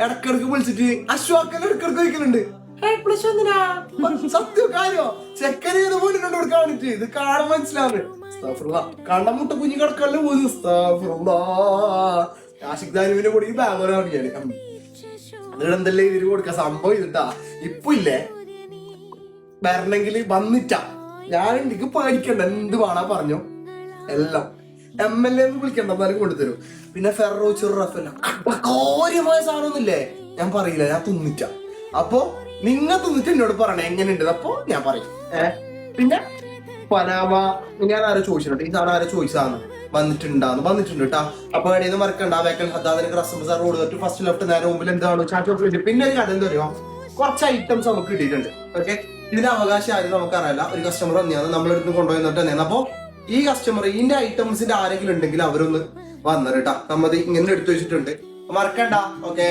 ഇടക്കിടക്ക് വിളിച്ചിട്ട് അശ്വാക്കൻ ഇടക്കിടക്ക് വയ്ക്കലുണ്ട്. സത്യം കാര്യോ ചെക്കനെ പോയിട്ടുണ്ട് കൊടുക്കാൻ വേണ്ടിട്ട്. ഇത് കാണാൻ മനസ്സിലാവുന്നത് കണ്ണമുട്ട കുഞ്ഞു കിടക്കാനും പോകുന്നു. ആഷിഖ് ദാനുവിനെ കൂടി ബാങ്കോനെ അറിയാന് എന്നിട്ട് എന്തല്ലേ ഇതിന് കൊടുക്ക സംഭവം ഇതിട്ടാ. ഇപ്പൊ ഇല്ലേ വരണമെങ്കിൽ വന്നിട്ടാ ഞാൻ എനിക്ക് പേടിക്കണ്ട, എന്ത് വേണാ പറഞ്ഞോ. എല്ലാം MLA എന്ന് വിളിക്കണ്ട, എന്നാലും കൊണ്ടുതരും. പിന്നെ ഫെറോ ചെറുറഫല്ല കാര്യമായ സാധനമൊന്നുമില്ലേ ഞാൻ പറയില്ല, ഞാൻ തിന്നിട്ട. അപ്പൊ നിങ്ങൾ തിന്നിട്ട് എന്നോട് പറയണേ എങ്ങനെയുണ്ട്. അപ്പൊ ഞാൻ പറയും. പിന്നെ പനാമ ഞാൻ ആരോ ചോദിച്ചിട്ടുണ്ട്, ഈ സാധനം ആരോ ചോദിച്ചതാണ് വന്നിട്ടുണ്ട് കേട്ടാ. അപ്പൊ എടീന്ന് മറക്കണ്ട, വേക്കൽ ഹദ്ദാദിന് കസ്റ്റമർ റോഡ് ഫസ്റ്റ് ലെഫ്റ്റ് നേരെ മുമ്പിൽ എന്താണ് ചാറ്റ്. പിന്നെ ഒരു കഥ എന്താ പറയുക, കുറച്ച് ഐറ്റംസ് നമുക്ക് കിട്ടിയിട്ടുണ്ട്. ഓക്കെ, ഇതിന്റെ അവകാശം ആരും നമുക്കറിയില്ല. ഒരു കസ്റ്റമർ തന്നെയാണ് നമ്മളെടുത്ത് കൊണ്ടുപോയിട്ട് തന്നെയാണ്. അപ്പൊ ഈ കസ്റ്റമർ ഇതിന്റെ ഐറ്റംസിന്റെ ആരെങ്കിലും ഉണ്ടെങ്കിൽ അവരൊന്ന് വന്നത് കേട്ടാ. നമ്മത് ഇങ്ങനെ എടുത്തു വെച്ചിട്ടുണ്ട്, മറക്കണ്ട. ഓക്കെ.